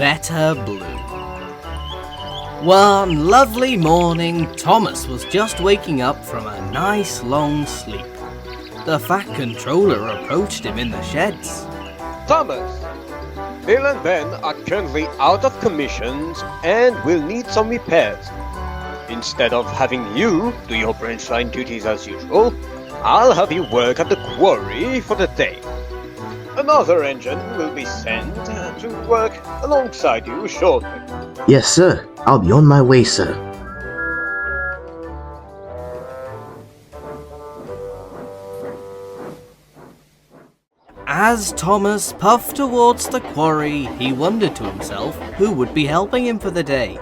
better blue. One lovely morning, Thomas was just waking up from a nice long sleep. The Fat Controller approached him in the sheds. Thomas, Bill and Ben are currently out of commissions and will need some repairs. Instead of having you do your branch line duties as usual, I'll have you work at the quarry for the day. Another engine will be sent to work alongside you shortly. Yes, sir. I'll be on my way, sir. As Thomas puffed towards the quarry, he wondered to himself who would be helping him for the day.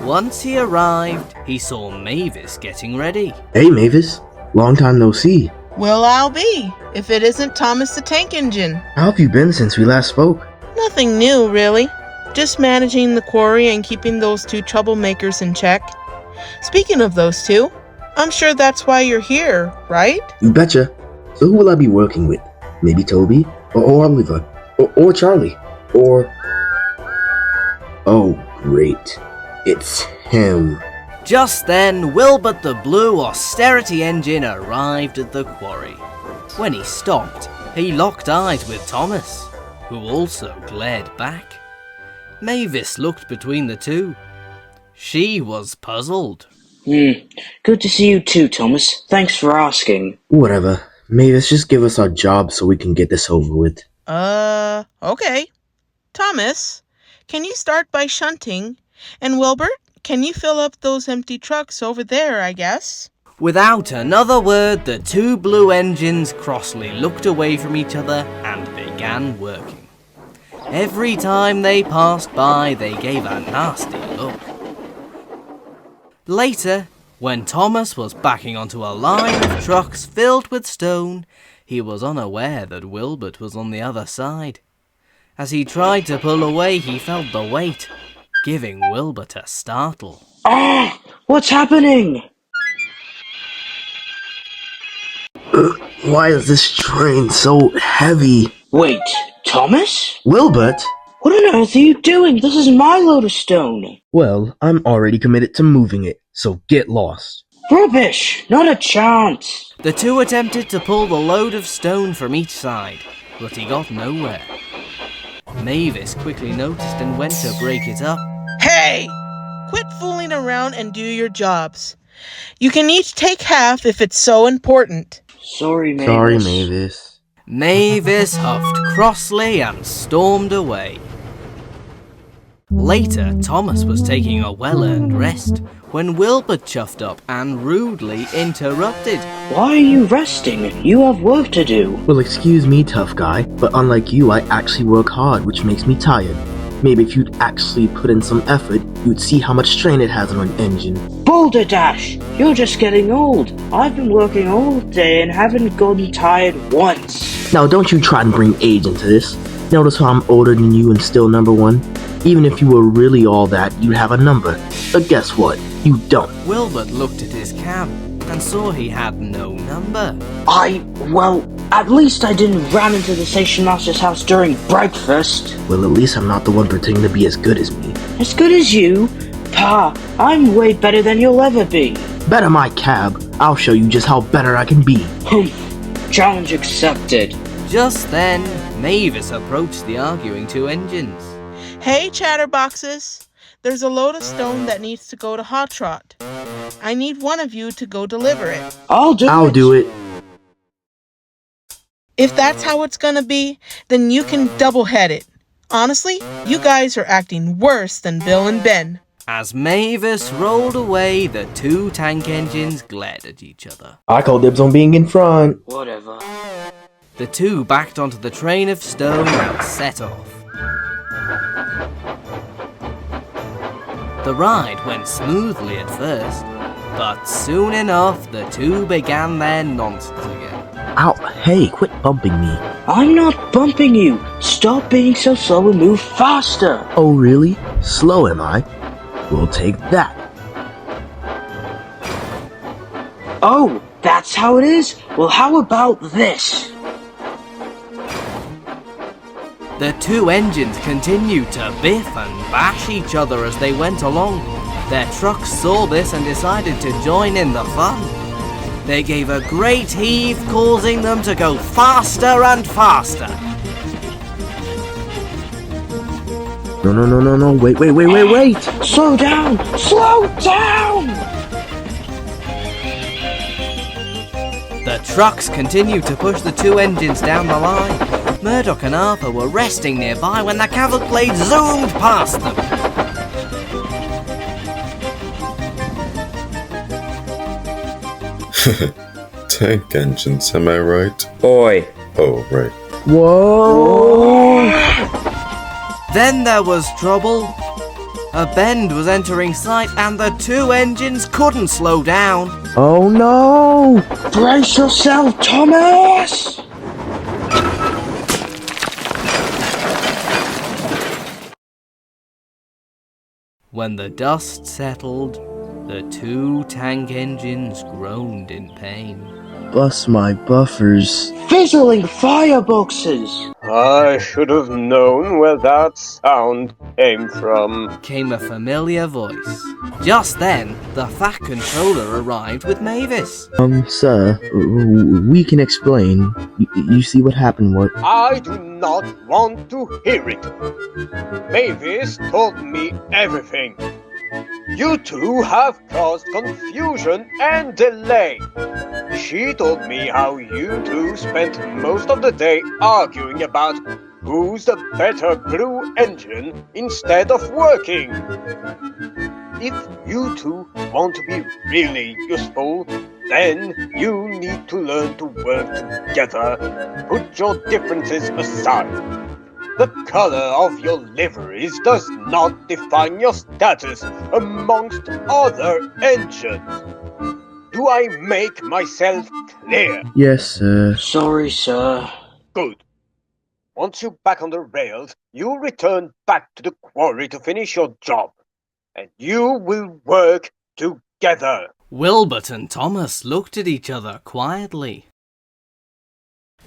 Once he arrived, he saw Mavis getting ready. Hey, Mavis. Long time no see. Well, I'll be, if it isn't Thomas the Tank Engine. How have you been since we last spoke? Nothing new, really. Just managing the quarry and keeping those two troublemakers in check. Speaking of those two, I'm sure that's why you're here, right? You betcha. So who will I be working with? Maybe Toby? Or Oliver? Or Charlie? Or... Oh, great. It's him. Just then, Wilbert the Blue Austerity Engine arrived at the quarry. When he stopped, he locked eyes with Thomas, who also glared back. Mavis looked between the two. She was puzzled. Good to see you too, Thomas. Thanks for asking. Whatever. Mavis, just give us our job so we can get this over with. Okay. Thomas, can you start by shunting? And Wilbert, can you fill up those empty trucks over there, I guess? Without another word, the two blue engines crossly looked away from each other and began working. Every time they passed by, they gave a nasty look. Later, when Thomas was backing onto a line of trucks filled with stone, he was unaware that Wilbert was on the other side. As he tried to pull away, he felt the weight, giving Wilbert a startle. Ah! What's happening? Why is this train so heavy? Wait, Thomas? Wilbert? What on earth are you doing? This is my load of stone. Well, I'm already committed to moving it, so get lost. Rubbish! Not a chance! The two attempted to pull the load of stone from each side, but he got nowhere. Mavis quickly noticed and went to break it up. Hey! Quit fooling around and do your jobs. You can each take half if it's so important. Sorry, Mavis. Sorry, Mavis. Mavis huffed crossly and stormed away. Later, Thomas was taking a well-earned rest when Wilbert chuffed up and rudely interrupted. Why are you resting? You have work to do. Well, excuse me, tough guy, but unlike you, I actually work hard, which makes me tired. Maybe if you'd actually put in some effort, you'd see how much strain it has on an engine. Boulder Dash! You're just getting old. I've been working all day and haven't gotten tired once. Now, don't you try and bring age into this. Notice how I'm older than you and still number one? Even if you were really all that, you'd have a number. But guess what? You don't. Wilbert looked at his cab and saw he had no number. Well, at least I didn't run into the station master's house during breakfast. Well, at least I'm not the one pretending to be as good as me. As good as you? Pa, I'm way better than you'll ever be. Better my cab. I'll show you just how better I can be. Challenge accepted. Just then, Mavis approached the arguing two engines. Hey, chatterboxes. There's a load of stone that needs to go to Hot Trot. I need one of you to go deliver it. I'll do it. If that's how it's gonna be, then you can double-head it. Honestly, you guys are acting worse than Bill and Ben. As Mavis rolled away, the two tank engines glared at each other. I call dibs on being in front. Whatever. The two backed onto the train of stone and set off. The ride went smoothly at first, but soon enough the two began their nonsense again. Ow, hey, quit bumping me. I'm not bumping you. Stop being so slow and move faster. Oh, really? Slow am I? We'll take that. Oh, that's how it is? Well, how about this? The two engines continued to biff and bash each other as they went along. Their trucks saw this and decided to join in the fun. They gave a great heave, causing them to go faster and faster. No, wait! Slow down! Slow down! The trucks continued to push the two engines down the line. Murdoch and Arthur were resting nearby when the cavalcade zoomed past them. Tank engines, am I right? Oi. Oh, right. Whoa! Then there was trouble. A bend was entering sight and the two engines couldn't slow down. Oh no! Brace yourself, Thomas! When the dust settled, the two tank engines groaned in pain. Bust my buffers. Fizzling fireboxes! I should have known where that sound came from. Came a familiar voice. Just then, the Fat Controller arrived with Mavis. Sir, we can explain. You see what happened, what? I do not want to hear it. Mavis told me everything. You two have caused confusion and delay. She told me how you two spent most of the day arguing about who's the better blue engine instead of working. If you two want to be really useful, then you need to learn to work together. Put your differences aside. The color of your liveries does not define your status amongst other engines. Do I make myself clear? Yes, sir. Sorry, sir. Good. Once you're back on the rails, you return back to the quarry to finish your job. And you will work together. Wilbert and Thomas looked at each other quietly.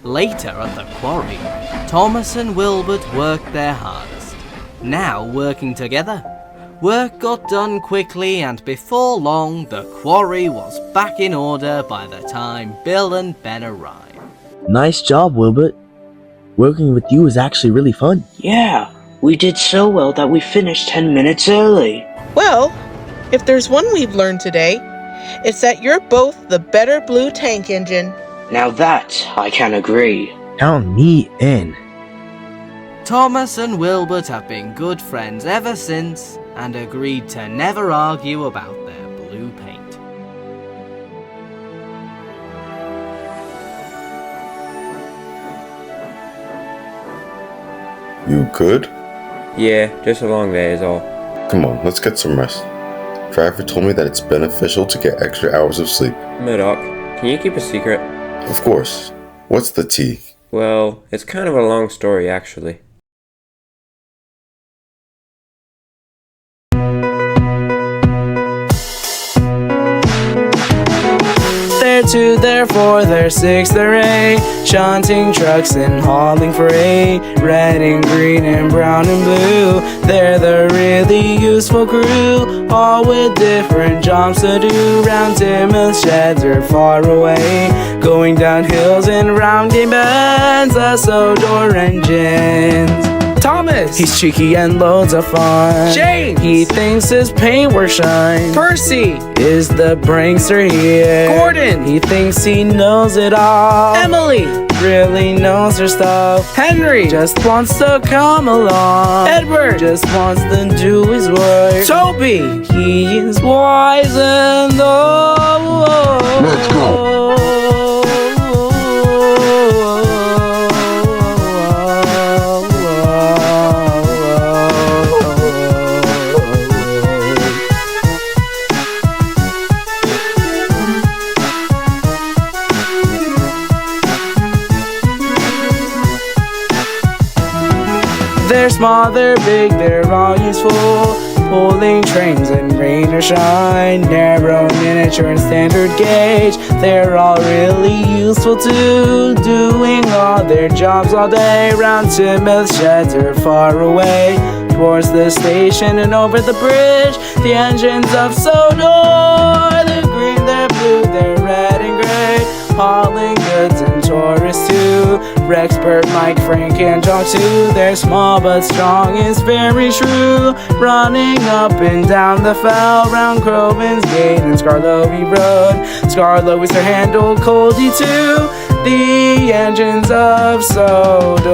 Later at the quarry, Thomas and Wilbert worked their hardest. Now working together, work got done quickly and before long the quarry was back in order by the time Bill and Ben arrived. Nice job, Wilbert. Working with you is actually really fun. Yeah, we did so well that we finished 10 minutes early. Well, if there's one we've learned today, it's that you're both the better blue tank engine. Now that I can agree. Count me in. Thomas and Wilbert have been good friends ever since and agreed to never argue about their blue paint. You good? Yeah, just a long day is all. Come on, let's get some rest. Driver told me that it's beneficial to get extra hours of sleep. Murdoch, can you keep a secret? Of course. What's the tea? Well, it's kind of a long story, actually. They're two, they're four, they're six, they're eight, shunting trucks and hauling freight, red and green and brown and blue. They're the really useful crew, all with different jobs to do. Round Timothy's sheds or far away, going down hills and rounding bends, the sodor engines. Thomas, he's cheeky and loads of fun. James, he thinks his paint will shine. Percy is the prankster here. Gordon, he thinks he knows it all. Emily really knows her stuff. Henry just wants to come along. Edward just wants to do his work. Toby, he is wise and old. Let's go. They're small, they're big, they're all useful. pulling trains in rain or shine, narrow, miniature, and standard gauge. They're all really useful too, doing all their jobs all day. Round Timoth's sheds are far away, towards the station and over the bridge. The engines of Sodor, they're green, they're blue, they're red and gray, hauling goods and tourists too. Rexpert, Mike, Frank, and John too. They're small but strong, is very true, running up and down the fell, round Crovan's Gate and Scarlovey Road. Scarlow is their handle, Coldy too, the engines of Sodor.